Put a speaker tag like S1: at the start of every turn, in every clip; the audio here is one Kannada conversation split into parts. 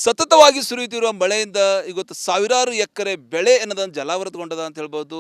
S1: ಸತತವಾಗಿ ಸುರಿಯುತ್ತಿರುವ ಮಳೆಯಿಂದ ಇವತ್ತು ಸಾವಿರಾರು ಎಕರೆ ಬೆಳೆ ಅನ್ನೋದನ್ನು ಜಲಾವೃತಗೊಂಡದ ಅಂತ ಹೇಳ್ಬೋದು.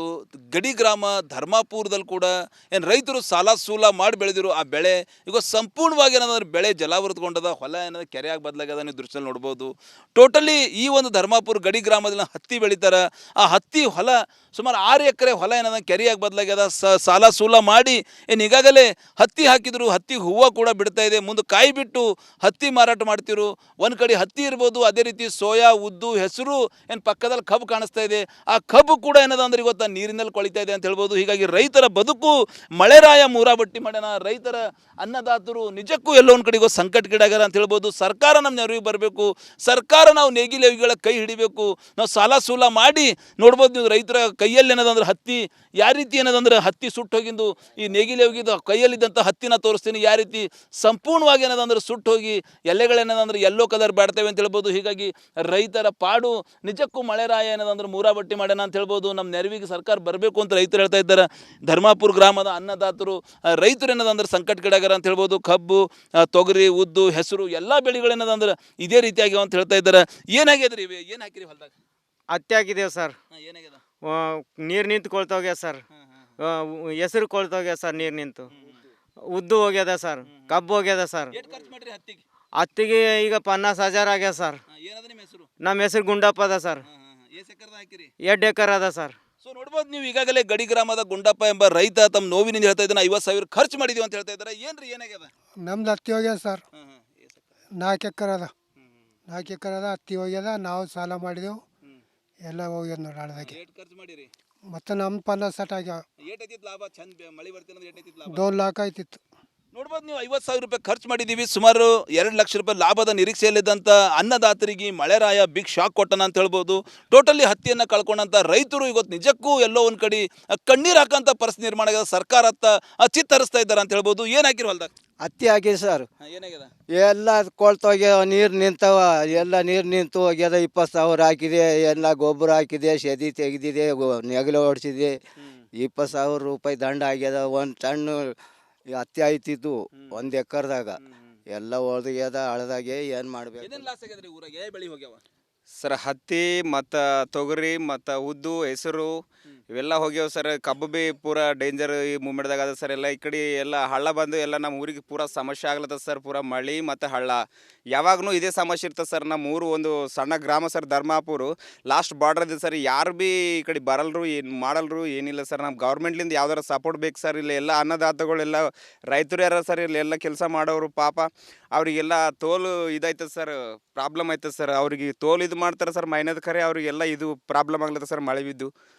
S1: ಗಡಿ ಗ್ರಾಮ ಧರ್ಮಾಪುರದಲ್ಲಿ ಕೂಡ ಏನು ರೈತರು ಸಾಲ ಸೂಲ ಮಾಡಿ ಬೆಳೆದಿರೋ ಆ ಬೆಳೆ ಈಗ ಸಂಪೂರ್ಣವಾಗಿ ಏನಾದ್ರೆ ಬೆಳೆ ಜಲಾವೃತಗೊಂಡದ. ಹೊಲ ಏನಾದ್ರು ಕೆರೆಯಾಗಿ ಬದಲಾಗ್ಯದ, ನೀವು ದೃಶ್ಯದಲ್ಲಿ ನೋಡ್ಬೋದು. ಟೋಟಲಿ ಈ ಒಂದು ಧರ್ಮಾಪುರ ಗಡಿ ಗ್ರಾಮದಲ್ಲಿ ಹತ್ತಿ ಬೆಳಿತಾರೆ. ಆ ಹತ್ತಿ ಹೊಲ ಸುಮಾರು 6 ಎಕರೆ ಹೊಲ ಏನಾದ ಕೆರೆಯಾಗಿ ಬದಲಾಗ್ಯದ. ಸಾಲ ಸೂಲ ಮಾಡಿ ಏನು ಈಗಾಗಲೇ ಹತ್ತಿ ಹಾಕಿದ್ರು, ಹತ್ತಿ ಹೂವು ಕೂಡ ಬಿಡ್ತಾ ಇದೆ. ಮುಂದೆ ಕಾಯಿ ಬಿಟ್ಟು ಹತ್ತಿ ಮಾರಾಟ ಮಾಡ್ತಿರು. ಒಂದು ಕಡೆ ಹತ್ತಿ ಇರ್ಬೋದು, ಅದೇ ರೀತಿ ಸೋಯಾ, ಉದ್ದು, ಹೆಸರು, ಏನು ಪಕ್ಕದಲ್ಲಿ ಕಬ್ಬು ಕಾಣಿಸ್ತಾ ಇದೆ. ಆ ಕಬ್ಬು ಕೂಡ ಏನದ ಅಂದ್ರೆ ಇವತ್ತು ನೀರಿನಲ್ಲಿ ಕೊಳಿತಾ ಇದೆ ಅಂತ ಹೇಳ್ಬೋದು. ಹೀಗಾಗಿ ರೈತರ ಬದುಕು ಮಳೆರಾಯ ಮೂರಾಬಟ್ಟಿ ಮಾಡ್ಯಾನ. ರೈತರ ಅನ್ನದಾತರು ನಿಜಕ್ಕೂ ಎಲ್ಲೋ ಒಂದು ಕಡೆಗೂ ಸಂಕಟಕ್ಕೀಡಾಗ್ಯಾರ ಅಂತ ಹೇಳ್ಬೋದು. ಸರ್ಕಾರ ನಮ್ಮ ನೆರವಿಗೆ ಬರಬೇಕು. ಸರ್ಕಾರ ನಾವು ನೇಗಿಲೆವಿಗಳ ಕೈ ಹಿಡಿಬೇಕು. ನಾವು ಸಾಲ ಸೂಲ ಮಾಡಿ ನೋಡ್ಬೋದು ನೀವು, ರೈತರ ಕೈಯಲ್ಲಿ ಏನದಂದ್ರೆ ಹತ್ತಿ ಯಾವ ರೀತಿ ಏನದಂದ್ರೆ ಹತ್ತಿ ಸುಟ್ಟು ಹೋಗಿದ್ದು. ಈ ನೇಗಿಲೆ ಹೋಗಿದ್ದು ಕೈಯಲ್ಲಿದ್ದಂಥ ಹತ್ತಿನ ತೋರಿಸ್ತೀನಿ. ಯಾವ ರೀತಿ ಸಂಪೂರ್ಣವಾಗಿ ಏನದಂದ್ರೆ ಸುಟ್ಟು ಹೋಗಿ ಎಲೆಗಳೇನದಂದ್ರೆ ಯೆಲ್ಲೋ ಕಲರ್ ಬಾಡ್ತೇವೆ ಅಂತ ಹೇಳ್ಬೋದು. ಹೀಗಾಗಿ ರೈತರ ಪಾಡು ನಿಜಕ್ಕೂ ಮಳೆರಾಯ ಏನದಂದ್ರೆ ಮೂರಾಬಟ್ಟಿ ಮಾಡ್ಯಾನ ಅಂತ ಹೇಳ್ಬೋದು. ನಮ್ಮ ನೆರವಿಗೆ ಸರ್ಕಾರ ಬರಬೇಕು ಅಂತ ರೈತರು ಹೇಳ್ತಾ ಇದ್ದಾರೆ. ಧರ್ಮಾಪುರ ಗ್ರಾಮದ ಅನ್ನದಾತರು ರೈತರು ಏನದಂದ್ರೆ ಸಂಕಟಕ್ಕೀಡಾಗ್ಯಾರ ಅಂತ ಹೇಳ್ಬೋದು. ಕಬ್ಬು, ತೊಗರಿ, ಉದ್ದು, ಹೆಸರು ಎಲ್ಲ ಬೆಳೆಗಳೇನದಂದ್ರೆ ಇದೇ ರೀತಿಯಾಗಿ ಅಂತ ಹೇಳ್ತಾ ಇದ್ದಾರೆ. ಏನಾಗ್ಯದ್ರಿ ಇವೆ? ಏನು ಹಾಕಿರಿ ಹೊಲದಾಗ?
S2: ಹತ್ತಿ ಹಾಕಿದ್ದೇವೆ ಸರ್.
S1: ಏನಾಗ್ಯದ?
S2: ನೀರು ನಿಂತು ಕೊಳ್ತೋಗ್ಯ ಸರ್. ಹೆಸರು ಕೊಳ್ತೋಗ್ಯ ಸರ್, ನೀರು ನಿಂತು. ಉದ್ದು ಹೋಗ್ಯದ ಸರ್, ಕಬ್ಬು ಹೋಗ್ಯದ ಸರ್.
S1: ಎಷ್ಟು ಖರ್ಚು ಮಾಡ್ರಿ ಹತ್ತಿಗೆ?
S2: ಹತ್ತಿಗೆ ಈಗ 50,000 ಆಗ್ಯದ ಸರ್.
S1: ಏನದ ನಿಮ್ಮ ಹೆಸರು?
S2: ನಮ್ಮ ಹೆಸರು ಗುಂಡಪ್ಪ ಅದ ಸರ್.
S1: ಎಷ್ಟು ಎಕರೆ ಹಾಕಿರಿ?
S2: 2 ಎಕರೆ ಅದ ಸರ್.
S1: ಸೊ ನೋಡ್ಬೋದು ನೀವು, ಈಗಾಗಲೇ ಗಡಿ ಗ್ರಾಮದ ಗುಂಡಪ್ಪ ಎಂಬ ರೈತ ತಮ್ಮ ನೋವಿನಿಂದ ಹೇಳ್ತಾ ಇದ್ದಾನೆ. 50,000 ಖರ್ಚು ಮಾಡಿದೀವಿ ಅಂತ ಹೇಳ್ತಾ ಇದ್ದಾರೆ. ಏನ್ರಿ ಏನಾಗ್ಯದ?
S3: ನಮ್ದು ಹತ್ತಿ ಹೋಗ್ಯದ ಸರ್. 4 ಎಕರೆ ಅದ. 4 ಎಕರೆ ಅದ, ಹತ್ತಿ ಹೋಗ್ಯದ. ನಾವು ಸಾಲ ಮಾಡಿದೆವು, ಎಲ್ಲ ಹೋಗ್ಯದ ನೋಡಿ ಹಳದಾಗಿ.
S1: ಎಷ್ಟು ಖರ್ಚು ಮಾಡಿರಿ?
S3: ಮತ್ತು ನಮ್ಮ 50,000 ಆಗ್ಯಾವ.
S1: ಏಟ್ ಐತಿತ್ತು ಲಾಭ? ಚಂದ ಮಳೆ ಬರ್ತೀನಿ ಏಟ್ ಐತಿತ್ತು ಲಾಭ?
S3: 2 ಲಕ್ಷ ಆಯ್ತಿತ್ತು.
S1: ನೋಡ್ಬೋದು ನೀವು, 50,000 ರೂಪಾಯಿ ಖರ್ಚು ಮಾಡಿದ್ದೀವಿ. ಸುಮಾರು 2 ಲಕ್ಷ ರೂಪಾಯಿ ಲಾಭದ ನಿರೀಕ್ಷೆಯಲ್ಲಿದ್ದಂಥ ಅನ್ನದಾತರಿಗೆ ಮಳೆರಾಯ ಬಿಗ್ ಶಾಕ್ ಕೊಟ್ಟನ ಅಂತ ಹೇಳ್ಬೋದು. ಟೋಟಲಿ ಹತ್ತಿಯನ್ನು ಕಳ್ಕೊಂಡಂಥ ರೈತರು ಇವತ್ತು ನಿಜಕ್ಕೂ ಎಲ್ಲೋ ಒಂದು ಕಡೆ ಕಣ್ಣೀರು ಹಾಕೋಂಥ ಪರಿಸ್ಥಿತಿ ನಿರ್ಮಾಣ ಆಗಿದೆ. ಸರ್ಕಾರ ಚಿತ್ತರಿಸ್ತಾ ಇದ್ದಾರೆ ಅಂತ ಹೇಳ್ಬೋದು. ಏನು ಹಾಕಿರು ಹೊಲ್ದಾಗ?
S2: ಹತ್ತಿ ಹಾಕಿ ಸರ್.
S1: ಏನಾಗ್ಯದ?
S2: ಎಲ್ಲ ಕೊಳ್ತೋಗ್ಯಾವ, ನೀರು ನಿಂತವ. ಎಲ್ಲ ನೀರು ನಿಂತು ಹೋಗ್ಯದ. 20,000 ಹಾಕಿದೆ, ಎಲ್ಲ ಗೊಬ್ಬರ ಹಾಕಿದೆ, ಸದಿ ತೆಗೆದಿದೆ, ನೆಗಲು ಹೊಡ್ಸಿದೆ. 20,000 ರೂಪಾಯಿ ದಂಡ ಆಗ್ಯದ. ಒಂದು ಟಣ್ಣು ಹತ್ತಿ ಆಯ್ತಿದ್ದು 1 ಎಕರೆದಾಗ ಎಲ್ಲ ಹೊಡೆದ್ಯದ ಹಳದಾಗೆ. ಏನು ಮಾಡ್ಬೇಕು?
S1: ಏನೇನು ಲಾಸ್ ಆಗ್ಯದ್ರಿ ಊರಾಗ? ಯಾವ ಬೆಳೆ ಹೋಗ್ಯಾವ
S4: ಸರ್? ಹತ್ತಿ ಮತ್ತು ತೊಗರಿ ಮತ್ತು ಉದ್ದು, ಹೆಸರು ಇವೆಲ್ಲ ಹೋಗ್ಯಾವ ಸರ್. ಕಬ್ಬು ಬಿ ಪೂರ ಡೇಂಜರ್ ಈ ಮೂಮೆಂಟ್ದಾಗ ಅದ ಸರ್. ಎಲ್ಲ ಈ ಕಡೆ ಎಲ್ಲ ಹಳ್ಳ ಬಂದು ಎಲ್ಲ ನಮ್ಮ ಊರಿಗೆ ಪೂರ ಸಮಸ್ಯೆ ಆಗ್ಲತ್ತದ ಸರ್. ಪೂರ ಮಳೆ ಮತ್ತು ಹಳ್ಳ ಯಾವಾಗೂ ಇದೇ ಸಮಸ್ಯೆ ಇರ್ತದೆ ಸರ್. ನಮ್ಮ ಊರು ಒಂದು ಸಣ್ಣ ಗ್ರಾಮ ಸರ್, ಧರ್ಮಾಪುರ ಲಾಸ್ಟ್ ಬಾರ್ಡರ್ ಇದೆ ಸರ್. ಯಾರು ಭೀ ಈ ಕಡೆ ಬರಲ್ರು, ಏನು ಮಾಡಲ್ರು, ಏನಿಲ್ಲ ಸರ್. ನಮ್ಮ ಗೌರ್ಮೆಂಟ್ಲಿಂದ ಯಾವ್ದಾರ ಸಪೋರ್ಟ್ ಬೇಕು ಸರ್. ಇಲ್ಲಿ ಎಲ್ಲ ಅನ್ನದಾತಗಳೆಲ್ಲ ರೈತರು ಯಾರ ಸರ್, ಇಲ್ಲಿ ಎಲ್ಲ ಕೆಲಸ ಮಾಡೋರು ಪಾಪ ಅವರಿಗೆಲ್ಲ ತೋಲು ಇದೈತದೆ ಸರ್, ಪ್ರಾಬ್ಲಮ್ ಆಯ್ತದೆ ಸರ್. ಅವ್ರಿಗೆ ತೋಲು ಇದು ಮಾಡ್ತಾರೆ ಸರ್, ಮೈನದ ಖರೆ ಅವರಿಗೆಲ್ಲ ಇದು ಪ್ರಾಬ್ಲಮ್ ಆಗ್ಲತ್ತ ಸರ್ ಮಳೆ ಬಿದ್ದು.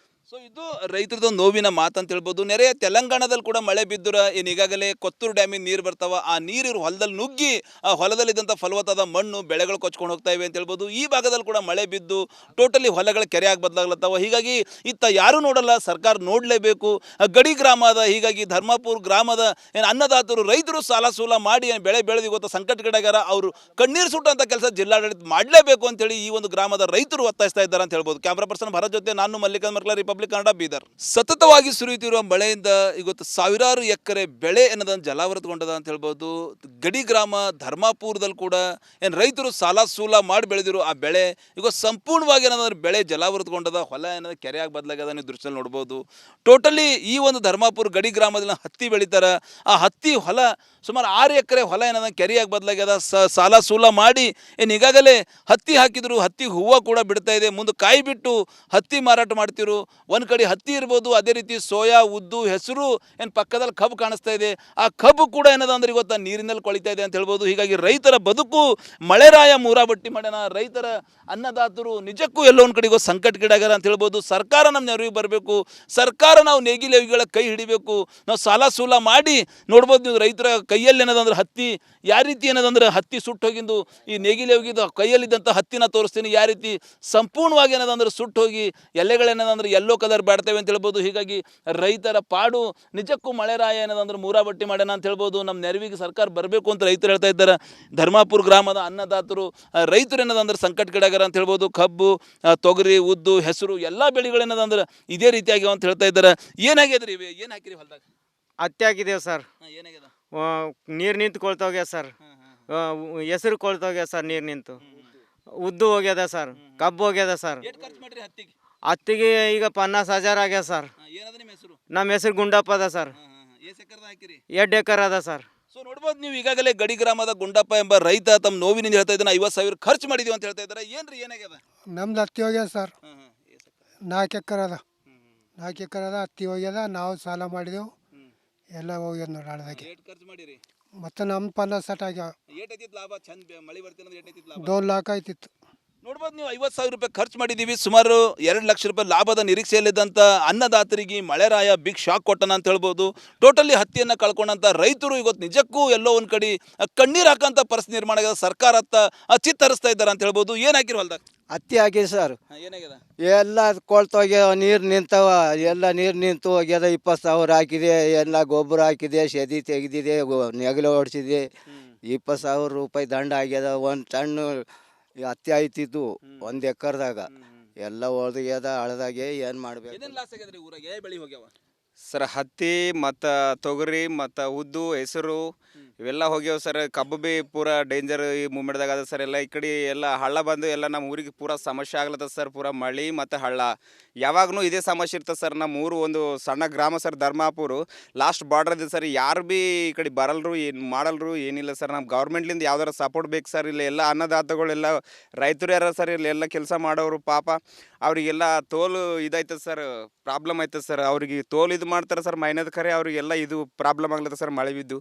S1: ಸೊ ಇದು ರೈತರದ್ದು ನೋವಿನ ಮಾತಂತ ಹೇಳ್ಬೋದು. ನೆರೆಯ ತೆಲಂಗಾಣದಲ್ಲಿ ಕೂಡ ಮಳೆ ಬಿದ್ದರೆ ಏನು ಈಗಾಗಲೇ ಕೊತ್ತೂರು ಡ್ಯಾಮಿನ ನೀರು ಬರ್ತಾವ. ಆ ನೀರು ಹೊಲದಲ್ಲಿ ನುಗ್ಗಿ ಆ ಹೊಲದಲ್ಲಿದ್ದಂಥ ಫಲವತ್ತಾದ ಮಣ್ಣು ಬೆಳೆಗಳು ಕೊಚ್ಕೊಂಡು ಹೋಗ್ತಾ ಇವೆ ಅಂತ ಹೇಳ್ಬೋದು. ಈ ಭಾಗದಲ್ಲಿ ಕೂಡ ಮಳೆ ಬಿದ್ದು ಟೋಟಲಿ ಹೊಲಗಳ ಕೆರೆಯಾಗಿ ಬದಲಾಗ್ಲತ್ತಾವ. ಹೀಗಾಗಿ ಇತ್ತ ಯಾರೂ ನೋಡಲ್ಲ, ಸರ್ಕಾರ ನೋಡಲೇಬೇಕು. ಗಡಿ ಗ್ರಾಮ ಅದ. ಹೀಗಾಗಿ ಧರ್ಮಾಪುರ ಗ್ರಾಮದ ಏನು ಅನ್ನದಾತರು ರೈತರು ಸಾಲ ಸೂಲ ಮಾಡಿ ಏನು ಬೆಳೆ ಬೆಳೆದು ಇವತ್ತು ಸಂಕಟಕ್ಕೀಡಾಗ್ಯಾರ. ಅವರು ಕಣ್ಣೀರು ಸುಟ್ಟಂಥ ಕೆಲಸ ಜಿಲ್ಲಾಡಳಿತ ಮಾಡಲೇಬೇಕು ಅಂತೇಳಿ ಈ ಒಂದು ಗ್ರಾಮದ ರೈತರು ಒತ್ತಾಯಿಸ್ತಾ ಇದ್ದಾರೆ ಅಂತ ಹೇಳ್ಬೋದು. ಕ್ಯಾಮ್ರಾ ಪರ್ಸನ್ ಭರತ್ ಜೊತೆ ನಾನು ಮಲ್ಲಿಕಾರ್ಜುನ ಮರ್ಕಲ, ರಿಪಬ್ಲಿಕ್ ಕನ್ನಡ, ಬೀದರ್. ಸತತವಾಗಿ ಸುರಿಯುತ್ತಿರುವ ಮಳೆಯಿಂದ ಇವತ್ತು ಸಾವಿರಾರು ಎಕರೆ ಬೆಳೆ ಅನ್ನೋದನ್ನು ಜಲಾವೃತಗೊಂಡದ ಅಂತ ಹೇಳ್ಬೋದು. ಗಡಿ ಗ್ರಾಮ ಧರ್ಮಾಪುರದಲ್ಲಿ ಕೂಡ ಏನು ರೈತರು ಸಾಲ ಸೂಲ ಮಾಡಿ ಬೆಳೆದಿರೋ ಆ ಬೆಳೆ ಈಗ ಸಂಪೂರ್ಣವಾಗಿ ಏನಂದ್ರೆ ಬೆಳೆ ಜಲಾವೃತಗೊಂಡದ. ಹೊಲ ಏನಾದ್ರು ಕೆರೆಯಾಗಿ ಬದಲಾಗ್ಯದ, ನೀವು ದೃಶ್ಯದಲ್ಲಿ ನೋಡ್ಬೋದು. ಟೋಟಲಿ ಈ ಒಂದು ಧರ್ಮಾಪುರ ಗಡಿ ಗ್ರಾಮದಲ್ಲಿ ಹತ್ತಿ ಬೆಳಿತಾರೆ. ಆ ಹತ್ತಿ ಹೊಲ ಸುಮಾರು 6 ಎಕರೆ ಹೊಲ ಏನದ ಕೆರೆಯಾಗಿ ಬದಲಾಗ್ಯದ. ಸಾಲ ಸೂಲ ಮಾಡಿ ಏನು ಈಗಾಗಲೇ ಹತ್ತಿ ಹಾಕಿದ್ರು, ಹತ್ತಿ ಹೂವು ಕೂಡ ಬಿಡ್ತಾ ಇದೆ. ಮುಂದೆ ಕಾಯಿ ಬಿಟ್ಟು ಹತ್ತಿ ಮಾರಾಟ ಮಾಡ್ತಿರು. ಒಂದು ಕಡೆ ಹತ್ತಿ ಇರ್ಬೋದು, ಅದೇ ರೀತಿ ಸೋಯಾ, ಉದ್ದು, ಹೆಸರು, ಏನು ಪಕ್ಕದಲ್ಲಿ ಕಬ್ಬು ಕಾಣಿಸ್ತಾ ಇದೆ. ಆ ಕಬ್ಬು ಕೂಡ ಏನದ ಅಂದ್ರೆ ಇವತ್ತು ನೀರಿನಲ್ಲಿ ಕೊಳಿತಾ ಇದೆ ಅಂತ ಹೇಳ್ಬೋದು. ಹೀಗಾಗಿ ರೈತರ ಬದುಕು ಮಳೆರಾಯ ಮೂರಾಬಟ್ಟಿ ಮಾಡ್ಯಾನ. ರೈತರ ಅನ್ನದಾತರು ನಿಜಕ್ಕೂ ಎಲ್ಲೋ ಒಂದು ಕಡೆಗೂ ಸಂಕಟಕ್ಕೀಡಾಗ್ಯಾರ ಅಂತ ಹೇಳ್ಬೋದು. ಸರ್ಕಾರ ನಮ್ಮ ನೆರವಿಗೆ ಬರಬೇಕು. ಸರ್ಕಾರ ನಾವು ನೇಗಿಲೆವಿಗಳ ಕೈ ಹಿಡಿಬೇಕು. ನಾವು ಸಾಲ ಸೂಲ ಮಾಡಿ ನೋಡ್ಬೋದು ನೀವು, ರೈತರ ಕೈಯಲ್ಲಿ ಏನದಂದ್ರೆ ಹತ್ತಿ ಯಾವ ರೀತಿ ಏನದಂದ್ರೆ ಹತ್ತಿ ಸುಟ್ಟು ಹೋಗಿದ್ದು. ಈ ನೇಗಿಲೆ ಹೋಗಿದ್ದು ಕೈಯಲ್ಲಿದ್ದಂಥ ಹತ್ತಿನ ತೋರಿಸ್ತೀನಿ. ಯಾವ ರೀತಿ ಸಂಪೂರ್ಣವಾಗಿ ಏನದಂದ್ರೆ ಸುಟ್ಟು ಹೋಗಿ ಎಲೆಗಳೇನದಂದ್ರೆ ಯೆಲ್ಲೋ ಕಲರ್ ಬಾಡ್ತೇವೆ ಅಂತ ಹೇಳ್ಬೋದು. ಹೀಗಾಗಿ ರೈತರ ಪಾಡು ನಿಜಕ್ಕೂ ಮಳೆರಾಯ ಏನದಂದ್ರೆ ಮೂರಾಬಟ್ಟಿ ಮಾಡ್ಯಾನ ಅಂತ ಹೇಳ್ಬೋದು. ನಮ್ಮ ನೆರವಿಗೆ ಸರ್ಕಾರ ಬರಬೇಕು ಅಂತ ರೈತರು ಹೇಳ್ತಾ ಇದ್ದಾರೆ. ಧರ್ಮಾಪುರ ಗ್ರಾಮದ ಅನ್ನದಾತರು ರೈತರು ಏನದಂದ್ರೆ ಸಂಕಟಕ್ಕೀಡಾಗ್ಯಾರ ಅಂತ ಹೇಳ್ಬೋದು. ಕಬ್ಬು, ತೊಗರಿ, ಉದ್ದು, ಹೆಸರು ಎಲ್ಲ ಬೆಳೆಗಳೇನದಂದ್ರೆ ಇದೇ ರೀತಿಯಾಗಿ ಅಂತ ಹೇಳ್ತಾ ಇದ್ದಾರೆ. ಏನಾಗ್ಯದ್ರಿ ಇವೆ? ಏನು ಹಾಕಿರಿ ಹೊಲ್ದಾಗ?
S2: ಹತ್ತಿ ಹಾಕಿದ್ದೇವೆ ಸರ್.
S1: ಏನಾಗ್ಯದ?
S2: ನೀರು ನಿಂತು ಕೊಳ್ತೋಗ್ಯ ಸರ್. ಹೆಸರು ಕೊಳ್ತೋಗ್ಯ ಸರ್, ನೀರು ನಿಂತು.
S5: ಉದ್ದು ಹೋಗ್ಯದ ಸರ್, ಕಬ್ಬು ಹೋಗ್ಯದ ಸರ್.
S1: ಎಷ್ಟು ಖರ್ಚು ಮಾಡ್ರಿ ಹತ್ತಿಗೆ?
S5: ಹತ್ತಿಗೆ ಈಗ 50,000 ಆಗ್ಯದ ಸರ್.
S1: ಏನದ ನಿಮ್ಮ ಹೆಸರು?
S5: ನಮ್ಮ ಹೆಸರು ಗುಂಡಪ್ಪ ಅದ ಸರ್.
S1: ಎಷ್ಟು ಎಕರೆ ಹಾಕಿರಿ?
S5: 2 ಎಕರೆ ಅದ ಸರ್.
S1: ಸೊ ನೋಡ್ಬೋದು ನೀವು ಈಗಾಗಲೇ ಗಡಿ ಗ್ರಾಮದ ಗುಂಡಪ್ಪ ಎಂಬ ರೈತ ತಮ್ಮ ನೋವಿನಿಂದ ಹೇಳ್ತಾ ಇದ್ದಾನೆ 50,000 ಖರ್ಚು ಮಾಡಿದೀವಿ ಅಂತ ಹೇಳ್ತಾ ಇದ್ದಾರೆ. ಏನ್ರಿ ಏನಾಗ್ಯದ?
S3: ನಮ್ದು ಹತ್ತಿ ಹೋಗ್ಯದ ಸರ್. 4 ಎಕರೆ ಅದ. 4 ಎಕರೆ ಅದ, ಹತ್ತಿ ಹೋಗ್ಯದ. ನಾವು ಸಾಲ ಮಾಡಿದೆವು, ಎಲ್ಲ ಹೋಗ್ಯದ ನೋಡಿ ಹಳದಾಗಿ.
S1: ಎಷ್ಟು ಖರ್ಚು ಮಾಡಿರಿ?
S3: ಮತ್ತು ನಮ್ಮ 50,000 ಆಗ್ಯಾವ.
S1: ಏಟೈತಿತ್ತು ಲಾಭ? ಚಂದ ಮಳೆ ಬರ್ತಿರೋದು ಏಟೈತಿತ್ತು ಲಾಭ?
S3: 2 ಲಕ್ಷ ಆಯ್ತಿತ್ತು.
S1: ನೋಡ್ಬೋದು ನೀವು 50,000 ರೂಪಾಯಿ ಖರ್ಚು ಮಾಡಿದ್ದೀವಿ. ಸುಮಾರು 2 ಲಕ್ಷ ರೂಪಾಯಿ ಲಾಭದ ನಿರೀಕ್ಷೆಯಲ್ಲಿದ್ದಂಥ ಅನ್ನದಾತರಿಗೆ ಮಳೆರಾಯ ಬಿಗ್ ಶಾಕ್ ಕೊಟ್ಟನ ಅಂತ ಹೇಳ್ಬೋದು. ಟೋಟಲಿ ಹತ್ತಿಯನ್ನು ಕಳ್ಕೊಂಡಂಥ ರೈತರು ಇವತ್ತು ನಿಜಕ್ಕೂ ಎಲ್ಲೋ ಒಂದು ಕಡೆ ಕಣ್ಣೀರು ಹಾಕೋಂಥ ಪರಿಸ್ಥಿತಿ ನಿರ್ಮಾಣ ಆಗಿದೆ. ಸರ್ಕಾರ ಚಿತ್ತರಿಸ್ತಾ ಇದ್ದಾರೆ ಅಂತ ಹೇಳ್ಬೋದು. ಏನು ಹಾಕಿರೋ ಹೊಲ್ದಾಗ?
S2: ಹತ್ತಿ ಹಾಕಿ ಸರ್.
S1: ಏನಾಗ್ಯದ?
S2: ಎಲ್ಲ ಕೊಳ್ತೋಗ್ಯಾವ, ನೀರು ನಿಂತವ, ಎಲ್ಲ ನೀರು ನಿಂತು ಹೋಗ್ಯದ. 20,000 ಹಾಕಿದೆ, ಎಲ್ಲ ಗೊಬ್ಬರ ಹಾಕಿದೆ, ಸೆದಿ ತೆಗೆದಿದೆ, ನೆಗಲು ಹೊಡ್ಸಿದೆ. 20,000 ರೂಪಾಯಿ ದಂಡ ಆಗ್ಯದ. ಒಂದು ಸಣ್ಣ ಹತ್ತಿ ಆಯ್ತಿದ್ದು 1 ಎಕರ್ದಾಗ ಎಲ್ಲ ಒಳಗ್ಯದ ಹಳದಾಗೆ. ಏನು ಮಾಡ್ಬೇಕು?
S1: ಏನೇನು ಲಾಸ್ ಆಗ್ಯದ್ರಿ ಊರಾಗೆ? ಬೆಳೆ ಹೋಗ್ಯಾವ
S4: ಸರ್. ಹತ್ತಿ ಮತ್ತು ತೊಗರಿ ಮತ್ತು ಉದ್ದು ಹೆಸರು ಇವೆಲ್ಲ ಹೋಗ್ಯಾವ ಸರ್. ಕಬ್ಬು ಬಿ ಪೂರ ಡೇಂಜರ್ ಈ ಮೂಮೆಂಟ್ದಾಗ ಅದ ಸರ್. ಎಲ್ಲ ಈ ಕಡೆ ಎಲ್ಲ ಹಳ್ಳ ಬಂದು ಎಲ್ಲ ನಮ್ಮ ಊರಿಗೆ ಪೂರ ಸಮಸ್ಯೆ ಆಗ್ಲತ್ತದ ಸರ್. ಪೂರ ಮಳೆ ಮತ್ತು ಹಳ್ಳ ಯಾವಾಗೂ ಇದೇ ಸಮಸ್ಯೆ ಇರ್ತದೆ ಸರ್. ನಮ್ಮ ಊರು ಒಂದು ಸಣ್ಣ ಗ್ರಾಮ ಸರ್, ಧರ್ಮಾಪುರ ಲಾಸ್ಟ್ ಬಾರ್ಡರ್ ಇದೆ ಸರ್. ಯಾರು ಬಿ ಈ ಕಡೆ ಬರಲ್ರು, ಏನು ಮಾಡಲ್ರು, ಏನಿಲ್ಲ ಸರ್. ನಮ್ಮ ಗೌರ್ಮೆಂಟ್ಲಿಂದ ಯಾವ್ದಾರ ಸಪೋರ್ಟ್ ಬೇಕು ಸರ್. ಇಲ್ಲ ಎಲ್ಲ ಅನ್ನದಾತಗಳೆಲ್ಲ ರೈತರು ಯಾರ ಸರ್, ಇಲ್ಲಿ ಎಲ್ಲ ಕೆಲಸ ಮಾಡೋರು ಪಾಪ ಅವರಿಗೆಲ್ಲ ತೋಲು ಇದೈತೆ ಸರ್, ಪ್ರಾಬ್ಲಮ್ ಐತೆ ಸರ್. ಅವ್ರಿಗೆ ತೋಲು ಇದು ಮಾಡ್ತಾರೆ ಸರ್, ಮೈನದ ಖರೆ ಅವರಿಗೆಲ್ಲ ಇದು ಪ್ರಾಬ್ಲಮ್ ಆಗ್ಲತ್ತ ಸರ್ ಮಳೆ ಬಿದ್ದು.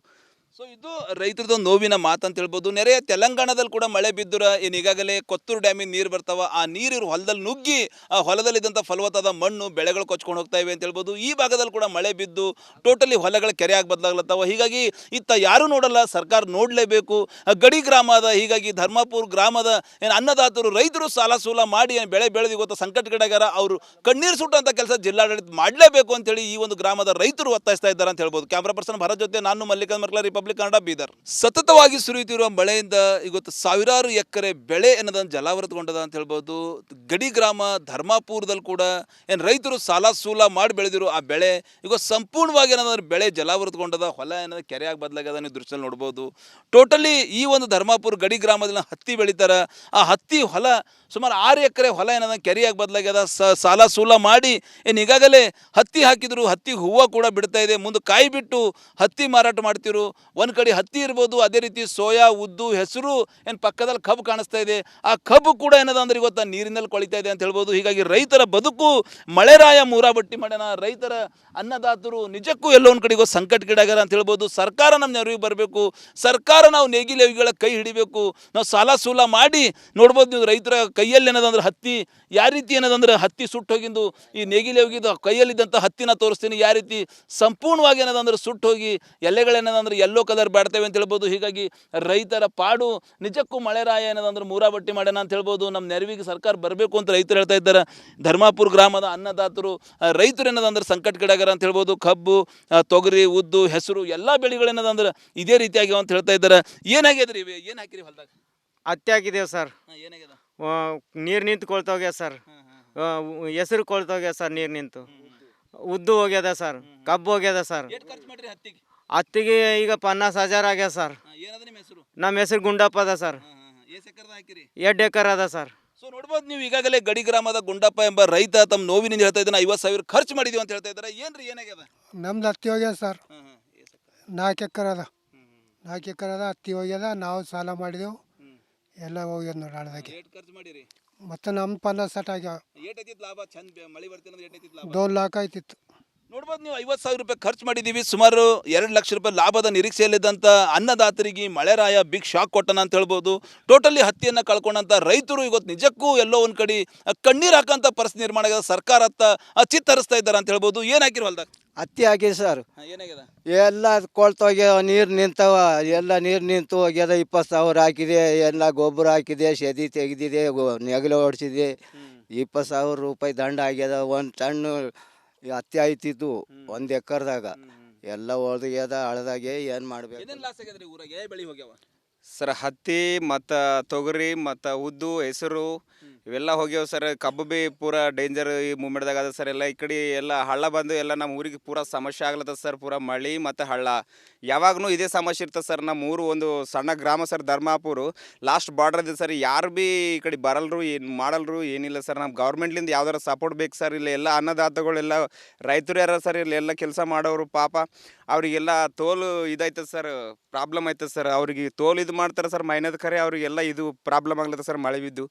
S1: ಸೊ ಇದು ರೈತರದ್ದು ನೋವಿನ ಮಾತಂತ ಹೇಳ್ಬೋದು. ನೆರೆಯ ತೆಲಂಗಾಣದಲ್ಲಿ ಕೂಡ ಮಳೆ ಬಿದ್ದುರ ಏನು ಈಗಾಗಲೇ ಕೊತ್ತೂರು ಡ್ಯಾಮಿನ ನೀರು ಬರ್ತಾವ. ಆ ನೀರು ಹೊಲದಲ್ಲಿ ನುಗ್ಗಿ ಆ ಹೊಲದಲ್ಲಿದ್ದಂಥ ಫಲವತ್ತಾದ ಮಣ್ಣು ಬೆಳೆಗಳು ಕೊಚ್ಕೊಂಡು ಹೋಗ್ತಾ ಇವೆ ಅಂತ ಹೇಳ್ಬೋದು. ಈ ಭಾಗದಲ್ಲಿ ಕೂಡ ಮಳೆ ಬಿದ್ದು ಟೋಟಲಿ ಹೊಲಗಳ ಕೆರೆಯಾಗಿ ಬದಲಾಗ್ಲತ್ತಾವ. ಹೀಗಾಗಿ ಇತ್ತ ಯಾರೂ ನೋಡಲ್ಲ, ಸರ್ಕಾರ ನೋಡಲೇಬೇಕು. ಗಡಿ ಗ್ರಾಮ ಅದ, ಹೀಗಾಗಿ ಧರ್ಮಾಪುರ ಗ್ರಾಮದ ಏನು ಅನ್ನದಾತರು ರೈತರು ಸಾಲ ಸೂಲ ಮಾಡಿ ಏನು ಬೆಳೆ ಬೆಳೆದು ಇವತ್ತು ಸಂಕಟಗೀಡಾಗ್ಯಾರ. ಅವರು ಕಣ್ಣೀರು ಸುಟ್ಟಂಥ ಕೆಲಸ ಜಿಲ್ಲಾಡಳಿತ ಮಾಡಲೇಬೇಕು ಅಂತೇಳಿ ಈ ಒಂದು ಗ್ರಾಮದ ರೈತರು ಒತ್ತಾಯಿಸ್ತಾ ಇದ್ದಾರೆ ಅಂತ ಹೇಳ್ಬೋದು. ಕ್ಯಾಮ್ರಾ ಪರ್ಸನ್ ಭರತ್ ಜೊತೆ ನಾನು ಮಲ್ಲಿಕಾರ್ಜುನ ಮರ್ಕಲ, ರಿಪಬ್ಲಿಕ್ ಕನ್ನಡ, ಬೀದರ್. ಸತತವಾಗಿ ಸುರಿಯುತ್ತಿರುವ ಮಳೆಯಿಂದ ಇವತ್ತು ಸಾವಿರಾರು ಎಕರೆ ಬೆಳೆ ಅನ್ನೋದನ್ನು ಜಲಾವೃತಗೊಂಡದ ಅಂತ ಹೇಳ್ಬೋದು. ಗಡಿ ಗ್ರಾಮ ಧರ್ಮಾಪುರದಲ್ಲಿ ಕೂಡ ಏನು ರೈತರು ಸಾಲ ಸೂಲ ಮಾಡಿ ಬೆಳೆದಿರೋ ಆ ಬೆಳೆ ಈಗ ಸಂಪೂರ್ಣವಾಗಿ ಏನಾದ್ರೆ ಬೆಳೆ ಜಲಾವೃತಗೊಂಡದ. ಹೊಲ ಏನಾದ್ರು ಕೆರೆಯಾಗಿ ಬದಲಾಗ್ಯದ ನೀವು ದೃಶ್ಯದಲ್ಲಿ ನೋಡ್ಬೋದು. ಟೋಟಲಿ ಈ ಒಂದು ಧರ್ಮಾಪುರ ಗಡಿ ಗ್ರಾಮದಲ್ಲಿ ಹತ್ತಿ ಬೆಳೀತಾರೆ. ಆ ಹತ್ತಿ ಹೊಲ ಸುಮಾರು 6 ಎಕರೆ ಹೊಲ ಏನದ ಕೆರೆಯಾಗಿ ಬದಲಾಗ್ಯದ. ಸಾಲ ಸೂಲ ಮಾಡಿ ಏನು ಈಗಾಗಲೇ ಹತ್ತಿ ಹಾಕಿದ್ರು, ಹತ್ತಿ ಹೂವು ಕೂಡ ಬಿಡ್ತಾ ಇದೆ. ಮುಂದೆ ಕಾಯಿ ಬಿಟ್ಟು ಹತ್ತಿ ಮಾರಾಟ ಮಾಡ್ತಿರು. ಒಂದು ಕಡೆ ಹತ್ತಿ ಇರ್ಬೋದು, ಅದೇ ರೀತಿ ಸೋಯಾ, ಉದ್ದು, ಹೆಸರು, ಏನು ಪಕ್ಕದಲ್ಲಿ ಕಬ್ಬು ಕಾಣಿಸ್ತಾ ಇದೆ. ಆ ಕಬ್ಬು ಕೂಡ ಏನದ ಅಂದ್ರೆ ಇವತ್ತು ನೀರಿನಲ್ಲಿ ಕೊಳಿತಾ ಇದೆ ಅಂತ ಹೇಳ್ಬೋದು. ಹೀಗಾಗಿ ರೈತರ ಬದುಕು ಮಳೆರಾಯ ಮೂರಾಬಟ್ಟಿ ಮಾಡ್ಯಾನ. ರೈತರ ಅನ್ನದಾತರು ನಿಜಕ್ಕೂ ಎಲ್ಲೋ ಒಂದು ಕಡೆಗೂ ಸಂಕಟಗೀಡಾಗ್ಯಾರ ಅಂತ ಹೇಳ್ಬೋದು. ಸರ್ಕಾರ ನಮ್ಮ ನೆರವಿಗೆ ಬರಬೇಕು. ಸರ್ಕಾರ ನಾವು ನೇಗಿಲೆವಿಗಳ ಕೈ ಹಿಡಿಬೇಕು. ನಾವು ಸಾಲ ಸೂಲ ಮಾಡಿ ನೋಡ್ಬೋದು ನೀವು ರೈತರ ಕೈಯಲ್ಲಿ ಏನದಂದ್ರೆ ಹತ್ತಿ ಯಾವ ರೀತಿ ಏನದಂದ್ರೆ ಹತ್ತಿ ಸುಟ್ಟು ಹೋಗಿದ್ದು ಈ ನೇಗಿಲೆವಿಗಿದ್ದು ಕೈಯಲ್ಲಿದ್ದಂಥ ಹತ್ತಿನ ತೋರಿಸ್ತೀನಿ. ಯಾವ ರೀತಿ ಸಂಪೂರ್ಣವಾಗಿ ಏನದಂದ್ರೆ ಸುಟ್ಟು ಹೋಗಿ ಎಲೆಗಳೇನದಂದ್ರೆ ಎಲ್ಲೋ ಕಲರ್ ಬಾಡ್ತೇವೆ ಅಂತ ಹೇಳ್ಬೋದು. ಹೀಗಾಗಿ ರೈತರ ಪಾಡು ನಿಜಕ್ಕೂ ಮಳೆರಾಯ ಏನದಂದ್ರೆ ಮೂರಾಬಟ್ಟಿ ಮಾಡ್ಯಾನ ಅಂತ ಹೇಳ್ಬೋದು. ನಮ್ಮ ನೆರವಿಗೆ ಸರ್ಕಾರ ಬರಬೇಕು ಅಂತ ರೈತರು ಹೇಳ್ತಾ ಇದ್ದಾರೆ. ಧರ್ಮಾಪುರ ಗ್ರಾಮದ ಅನ್ನದಾತರು ರೈತರು ಏನದಂದ್ರೆ ಸಂಕಟಗೀಡಾಗ್ಯಾರ ಅಂತ ಹೇಳ್ಬೋದು. ಕಬ್ಬು, ತೊಗರಿ, ಉದ್ದು, ಹೆಸರು ಎಲ್ಲ ಬೆಳೆಗಳೇನದಂದ್ರೆ ಇದೇ ರೀತಿಯಾಗಿ ಅಂತ ಹೇಳ್ತಾ ಇದ್ದಾರೆ. ಏನಾಗ್ಯದ್ರಿ ಇವೆ? ಏನು ಹಾಕಿರಿ ಹೊಲದಾಗ?
S5: ಹತ್ತಿ ಹಾಕಿದ್ದೇವೆ ಸರ್.
S1: ಏನಾಗ್ಯದ?
S5: ನೀರು ನಿಂತು ಕೊಳ್ತೋಗ್ಯ ಸರ್. ಹೆಸರು ಕೊಳ್ತೋಗ್ಯ ಸರ್, ನೀರು ನಿಂತು. ಉದ್ದು ಹೋಗ್ಯದ ಸರ್, ಕಬ್ಬು ಹೋಗ್ಯದ ಸರ್.
S1: ಎಷ್ಟು ಖರ್ಚು ಮಾಡ್ರಿ ಹತ್ತಿಗೆ?
S5: ಹತ್ತಿಗೆ ಈಗ 50,000 ಆಗ್ಯದ ಸರ್.
S1: ಏನದ ನಿಮ್ಮ ಹೆಸರು?
S5: ನಮ್ಮ ಹೆಸರು ಗುಂಡಪ್ಪ ಅದ ಸರ್.
S1: ಎಷ್ಟು ಎಕರೆ ಹಾಕಿರಿ?
S5: 2 ಎಕರೆ ಅದ ಸರ್.
S1: ಸೊ ನೋಡ್ಬೋದು ನೀವು ಈಗಾಗಲೇ ಗಡಿ ಗ್ರಾಮದ ಗುಂಡಪ್ಪ ಎಂಬ ರೈತ ತಮ್ಮ ನೋವಿನಿಂದ ಹೇಳ್ತಾ ಇದ್ದಾನೆ 50,000 ಖರ್ಚು ಮಾಡಿದೀವಿ ಅಂತ ಹೇಳ್ತಾ ಇದ್ದಾರೆ. ಏನ್ರಿ ಏನಾಗ್ಯದ?
S3: ನಮ್ದು ಹತ್ತಿ ಹೋಗ್ಯದ ಸರ್. 4 ಎಕರೆ ಅದ. 4 ಎಕರೆ ಅದ, ಹತ್ತಿ ಹೋಗ್ಯದ. ನಾವು ಸಾಲ ಮಾಡಿದೆವು, ಎಲ್ಲ ಹೋಗ್ಯದ ನೋಡಿ ಹಳದಾಗಿ.
S1: ಎಷ್ಟು ಖರ್ಚು ಮಾಡಿರಿ?
S3: ಮತ್ತು ನಮ್ಮ 50,000 ಆಗ್ಯಾವ.
S1: ಏಟೈತಿತ್ತು ಲಾಭ? ಚಂದ ಮಳೆ ಬರ್ತಿರೋದು ಏಟೈತಿತ್ತು ಲಾಭ?
S3: 2 ಲಕ್ಷ ಆಯ್ತಿತ್ತು.
S1: ನೋಡ್ಬೋದು ನೀವು 50,000 ರೂಪಾಯಿ ಖರ್ಚು ಮಾಡಿದ್ದೀವಿ. ಸುಮಾರು 2 ಲಕ್ಷ ರೂಪಾಯಿ ಲಾಭದ ನಿರೀಕ್ಷೆಯಲ್ಲಿದ್ದಂಥ ಅನ್ನದಾತರಿಗೆ ಮಳೆರಾಯ ಬಿಗ್ ಶಾಕ್ ಕೊಟ್ಟನ ಅಂತ ಹೇಳ್ಬೋದು. ಟೋಟಲಿ ಹತ್ತಿಯನ್ನು ಕಳ್ಕೊಂಡಂಥ ರೈತರು ಇವತ್ತು ನಿಜಕ್ಕೂ ಎಲ್ಲೋ ಒಂದು ಕಡೆ ಕಣ್ಣೀರು ಹಾಕೋಂಥ ಪರಿಸ್ಥಿತಿ ನಿರ್ಮಾಣ ಆಗಿದೆ. ಸರ್ಕಾರ ಚಿತ್ತರಿಸ್ತಾ ಇದ್ದಾರೆ ಅಂತ ಹೇಳ್ಬೋದು. ಏನು ಹಾಕಿರೋ ಹೊಲ್ದಾಗ?
S2: ಹತ್ತಿ ಹಾಕಿ ಸರ್.
S1: ಏನಾಗ್ಯದ?
S2: ಎಲ್ಲ ಕೊಳ್ತೋಗ್ಯಾವ, ನೀರು ನಿಂತವ, ಎಲ್ಲ ನೀರು ನಿಂತು ಹೋಗ್ಯದ. 20,000 ಹಾಕಿದೆ, ಎಲ್ಲ ಗೊಬ್ಬರ ಹಾಕಿದೆ, ಸೆದಿ ತೆಗೆದಿದೆ, ನೆಗಲು ಹೊಡ್ಸಿದೆ. 20,000 ರೂಪಾಯಿ ದಂಡ ಆಗ್ಯದ. ಒಂದು ಸಣ್ಣ ಹತ್ತಿ ಆಯ್ತಿದ್ದು 1 ಎಕರ್ದಾಗ ಎಲ್ಲ ಒಳಗ್ಯದ ಹಳದಾಗೆ. ಏನು ಮಾಡ್ಬೇಕು?
S1: ಏನೇನು ಲಾಸ್ ಆಗ್ಯದ್ರಿ ಊರಾಗೆ? ಬೆಳೆ ಹೋಗ್ಯಾವ
S4: ಸರ್. ಹತ್ತಿ ಮತ್ತು ತೊಗರಿ ಮತ್ತು ಉದ್ದು ಹೆಸರು ಇವೆಲ್ಲ ಹೋಗ್ಯಾವ ಸರ್. ಕಬ್ಬು ಬಿ ಪೂರಾ ಡೇಂಜರ್ ಈ ಮೂಮೆಂಟ್ದಾಗ ಅದ ಸರ್. ಎಲ್ಲ ಈ ಕಡೆ ಎಲ್ಲ ಹಳ್ಳ ಬಂದು ಎಲ್ಲ ನಮ್ಮ ಊರಿಗೆ ಪೂರಾ ಸಮಸ್ಯೆ ಆಗ್ಲತ್ತದ ಸರ್. ಪೂರಾ ಮಳೆ ಮತ್ತು ಹಳ್ಳ ಯಾವಾಗೂ ಇದೇ ಸಮಸ್ಯೆ ಇರ್ತದೆ ಸರ್. ನಮ್ಮ ಊರು ಒಂದು ಸಣ್ಣ ಗ್ರಾಮ ಸರ್, ಧರ್ಮಾಪುರ ಲಾಸ್ಟ್ ಬಾರ್ಡರ್ ಇದೆ ಸರ್. ಯಾರು ಬಿ ಈ ಕಡೆ ಬರಲ್ರು, ಏನು ಮಾಡಲ್ರು, ಏನಿಲ್ಲ ಸರ್. ನಮ್ಮ ಗೌರ್ಮೆಂಟ್ಲಿಂದ ಯಾವ್ದಾರ ಸಪೋರ್ಟ್ ಬೇಕು ಸರ್. ಇಲ್ಲಿ ಎಲ್ಲ ಅನ್ನದಾತಗಳೆಲ್ಲ ರೈತರು ಯಾರ ಸರ್, ಇಲ್ಲಿ ಎಲ್ಲ ಕೆಲಸ ಮಾಡೋರು ಪಾಪ ಅವರಿಗೆಲ್ಲ ತೋಲು ಇದೈತದ ಸರ್, ಪ್ರಾಬ್ಲಮ್ ಆಯ್ತದ ಸರ್. ಅವ್ರಿಗೆ ತೋಲು ಇದು ಮಾಡ್ತಾರೆ ಸರ್ ಮೈನದ ಖರೆ, ಅವರಿಗೆಲ್ಲ ಇದು ಪ್ರಾಬ್ಲಮ್ ಆಗ್ಲತ್ತ ಸರ್ ಮಳೆ ಬಿದ್ದು.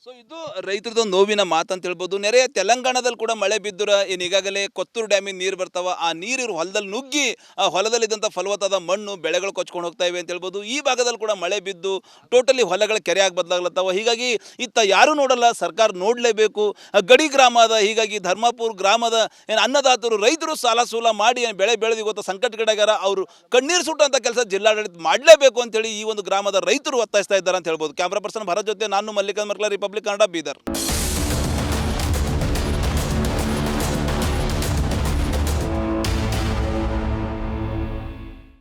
S1: ಸೊ ಇದು ರೈತರದ್ದು ನೋವಿನ ಮಾತಂತ ಹೇಳ್ಬೋದು. ನೆರೆಯ ತೆಲಂಗಾಣದಲ್ಲಿ ಕೂಡ ಮಳೆ ಬಿದ್ದುರ ಏನು ಈಗಾಗಲೇ ಕೊತ್ತೂರು ಡ್ಯಾಮಿನ ನೀರು ಬರ್ತಾವ, ಆ ನೀರು ಹೊಲದಲ್ಲಿ ನುಗ್ಗಿ ಆ ಹೊಲದಲ್ಲಿದ್ದಂಥ ಫಲವತ್ತಾದ ಮಣ್ಣು ಬೆಳೆಗಳು ಕೊಚ್ಕೊಂಡು ಹೋಗ್ತಾ ಇವೆ ಅಂತ ಹೇಳ್ಬೋದು. ಈ ಭಾಗದಲ್ಲಿ ಕೂಡ ಮಳೆ ಬಿದ್ದು ಟೋಟಲಿ ಹೊಲಗಳ ಕೆರೆಯಾಗಿ ಬದಲಾಗ್ಲತ್ತಾವ. ಹೀಗಾಗಿ ಇತ್ತ ಯಾರೂ ನೋಡಲ್ಲ, ಸರ್ಕಾರ ನೋಡಲೇಬೇಕು. ಗಡಿ ಗ್ರಾಮ ಅದ, ಹೀಗಾಗಿ ಧರ್ಮಾಪುರ ಗ್ರಾಮದ ಏನು ಅನ್ನದಾತರು ರೈತರು ಸಾಲ ಸೂಲ ಮಾಡಿ ಏನು ಬೆಳೆ ಬೆಳೆದು ಇವತ್ತು ಸಂಕಟಗೀಡಾಗ್ಯಾರ. ಅವರು ಕಣ್ಣೀರು ಸುಟ್ಟಂಥ ಕೆಲಸ ಜಿಲ್ಲಾಡಳಿತ ಮಾಡಲೇಬೇಕು ಅಂತೇಳಿ ಈ ಒಂದು ಗ್ರಾಮದ ರೈತರು ಒತ್ತಾಯಿಸ್ತಾ ಇದ್ದಾರೆ ಅಂತ ಹೇಳ್ಬೋದು. ಕ್ಯಾಮ್ರಾ ಪರ್ಸನ್ ಭರತ್ ಜೊತೆ ನಾನು ಮಲ್ಲಿಕಾರ್ಜುನ್ ಮರ್ಕಲ, ರಿಪಬ್ಲಿಕ್ ಕನ್ನಡ, ಬೀದರ್.